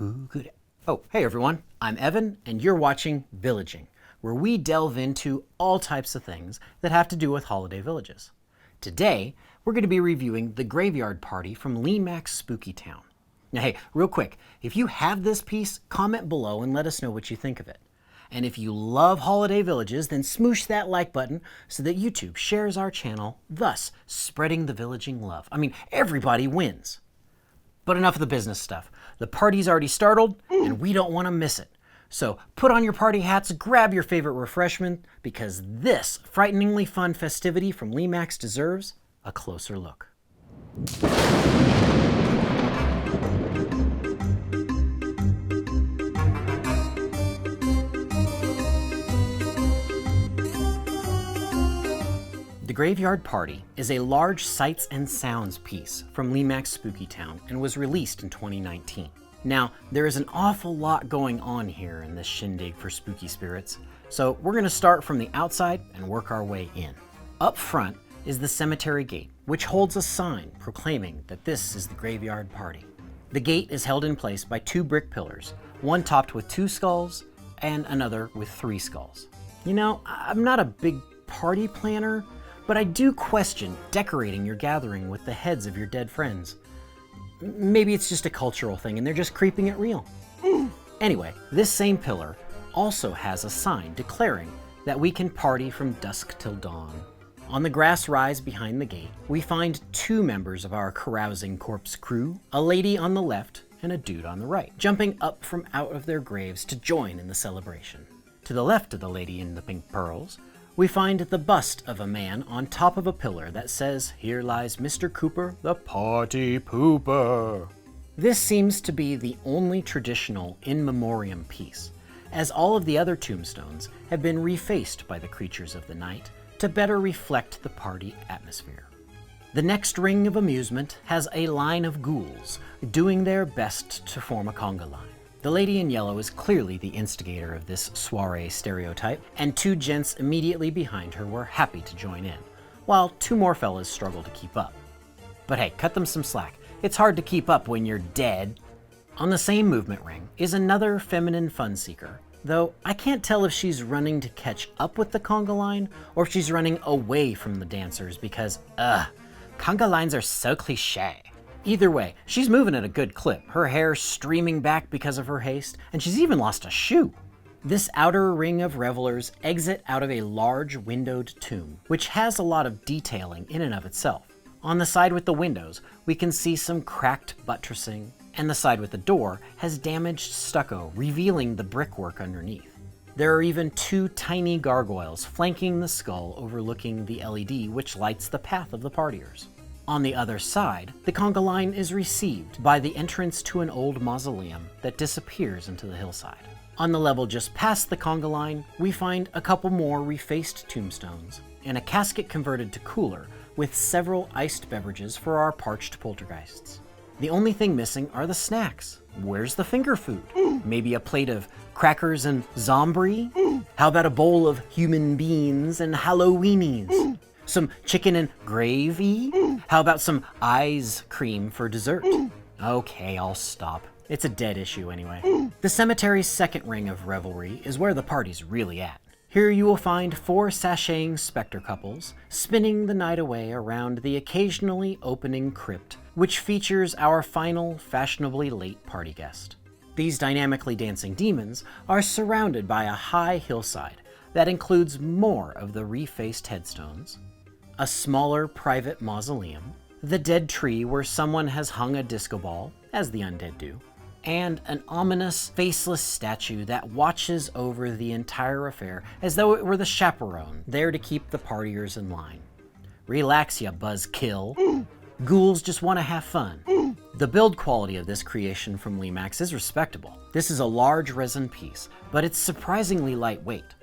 Who could... Oh, hey everyone, I'm Evan, and you're watching Villaging, where we delve into all types of things that have to do with holiday villages. Today, we're going to be reviewing the Graveyard Party from Lemax Spooky Town. Now hey, real quick, if you have this piece, comment below and let us know what you think of it. And if you love holiday villages, then smoosh that like button so that YouTube shares our channel, thus spreading the villaging love. I mean, everybody wins. But enough of the business stuff. The party's already started, and we don't want to miss it. So put on your party hats, grab your favorite refreshment, because this frighteningly fun festivity from Lemax deserves a closer look. The Graveyard Party is a large sights and sounds piece from Lemax Spooky Town and was released in 2019. Now, there is an awful lot going on here in this shindig for spooky spirits, so we're going to start from the outside and work our way in. Up front is the cemetery gate, which holds a sign proclaiming that this is the Graveyard Party. The gate is held in place by two brick pillars, one topped with 2 skulls and another with 3 skulls. You know, I'm not a big party planner, but I do question decorating your gathering with the heads of your dead friends. Maybe it's just a cultural thing and they're just creeping it real. Anyway, this same pillar also has a sign declaring that we can party from dusk till dawn. On the grass rise behind the gate, we find 2 members of our carousing corpse crew, a lady on the left and a dude on the right, jumping up from out of their graves to join in the celebration. To the left of the lady in the pink pearls, we find the bust of a man on top of a pillar that says, "Here lies Mr. Cooper, the party pooper." This seems to be the only traditional in memoriam piece, as all of the other tombstones have been refaced by the creatures of the night to better reflect the party atmosphere. The next ring of amusement has a line of ghouls doing their best to form a conga line. The lady in yellow is clearly the instigator of this soiree stereotype, and 2 gents immediately behind her were happy to join in, while 2 more fellas struggle to keep up. But hey, cut them some slack. It's hard to keep up when you're dead. On the same movement ring is another feminine fun seeker, though I can't tell if she's running to catch up with the conga line or if she's running away from the dancers because, conga lines are so cliche. Either way, she's moving at a good clip, her hair streaming back because of her haste, and she's even lost a shoe. This outer ring of revelers exit out of a large windowed tomb, which has a lot of detailing in and of itself. On the side with the windows, we can see some cracked buttressing, and the side with the door has damaged stucco, revealing the brickwork underneath. There are even 2 tiny gargoyles flanking the skull overlooking the LED, which lights the path of the partiers. On the other side, the conga line is received by the entrance to an old mausoleum that disappears into the hillside. On the level just past the conga line, we find a couple more refaced tombstones and a casket converted to cooler with several iced beverages for our parched poltergeists. The only thing missing are the snacks. Where's the finger food? Maybe a plate of crackers and zombie? How about a bowl of human beans and Halloweenies? Some chicken and gravy? How about some ice cream for dessert? Okay, I'll stop. It's a dead issue anyway. The cemetery's second ring of revelry is where the party's really at. Here you will find 4 sashaying specter couples spinning the night away around the occasionally opening crypt, which features our final fashionably late party guest. These dynamically dancing demons are surrounded by a high hillside that includes more of the refaced headstones, a smaller private mausoleum, the dead tree where someone has hung a disco ball, as the undead do, and an ominous, faceless statue that watches over the entire affair as though it were the chaperone, there to keep the partiers in line. Relax, ya buzzkill. Ghouls just want to have fun. The build quality of this creation from Lemax is respectable. This is a large resin piece, but it's surprisingly lightweight.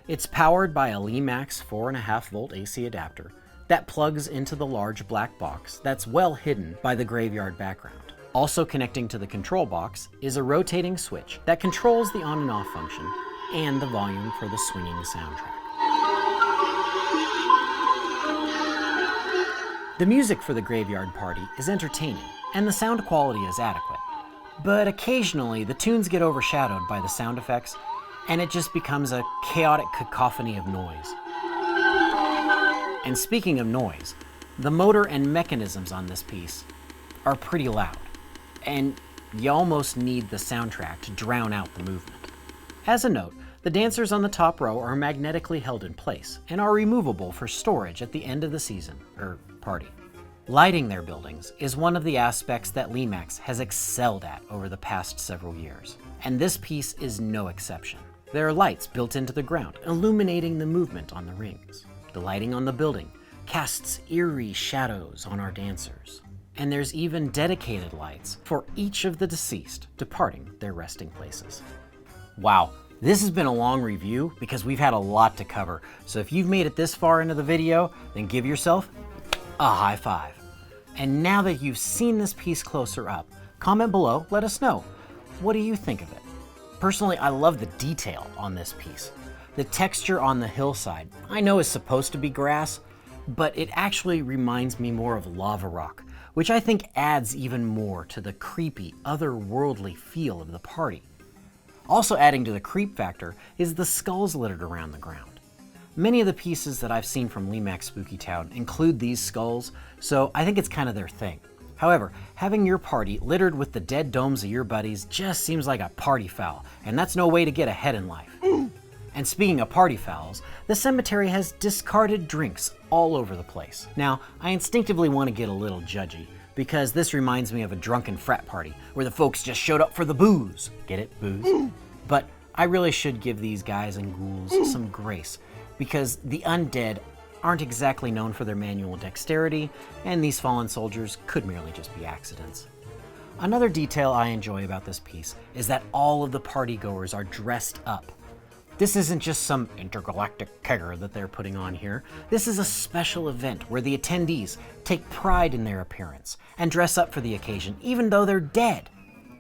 It's powered by a Lemax 4.5 volt AC adapter that plugs into the large black box that's well hidden by the graveyard background. Also connecting to the control box is a rotating switch that controls the on and off function and the volume for the swinging soundtrack. The music for the Graveyard Party is entertaining, and the sound quality is adequate, But occasionally, the tunes get overshadowed by the sound effects, and it just becomes a chaotic cacophony of noise. And speaking of noise, the motor and mechanisms on this piece are pretty loud, and you almost need the soundtrack to drown out the movement. As a note, the dancers on the top row are magnetically held in place and are removable for storage at the end of the season, or party. Lighting their buildings is one of the aspects that Lemax has excelled at over the past several years, and this piece is no exception. There are lights built into the ground, illuminating the movement on the rings. The lighting on the building casts eerie shadows on our dancers, and there's even dedicated lights for each of the deceased departing their resting places. Wow, this has been a long review because we've had a lot to cover, so if you've made it this far into the video, then give yourself a high five. And now that you've seen this piece closer up, comment below, let us know. What do you think of it? Personally, I love the detail on this piece. The texture on the hillside, I know is supposed to be grass, but it actually reminds me more of lava rock, which I think adds even more to the creepy, otherworldly feel of the party. Also adding to the creep factor is the skulls littered around the ground. Many of the pieces that I've seen from Lemax Spooky Town include these skulls, so I think it's kind of their thing. However, having your party littered with the dead domes of your buddies just seems like a party foul, and that's no way to get ahead in life. And speaking of party fouls, the cemetery has discarded drinks all over the place. Now, I instinctively want to get a little judgy, because this reminds me of a drunken frat party where the folks just showed up for the booze. Get it? Booze? But I really should give these guys and ghouls some grace, because the undead aren't exactly known for their manual dexterity, and these fallen soldiers could merely just be accidents. Another detail I enjoy about this piece is that all of the partygoers are dressed up. This isn't just some intergalactic kegger that they're putting on here. This is a special event where the attendees take pride in their appearance and dress up for the occasion, even though they're dead.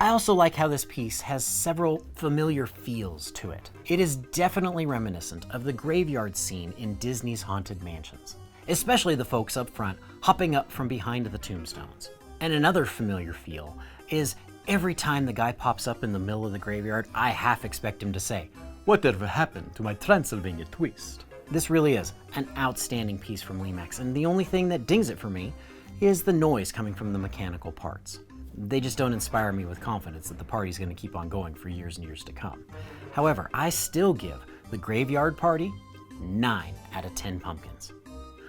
I also like how this piece has several familiar feels to it. It is definitely reminiscent of the graveyard scene in Disney's Haunted Mansions, especially the folks up front hopping up from behind the tombstones. And another familiar feel is every time the guy pops up in the middle of the graveyard, I half expect him to say, "Whatever happened to my Transylvania twist?" This really is an outstanding piece from Lemax, and the only thing that dings it for me is the noise coming from the mechanical parts. They just don't inspire me with confidence that the party's going to keep on going for years and years to come. However, I still give the Graveyard Party 9 out of 10 pumpkins.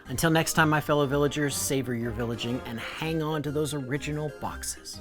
Until next time, my fellow villagers, savor your villaging and hang on to those original boxes.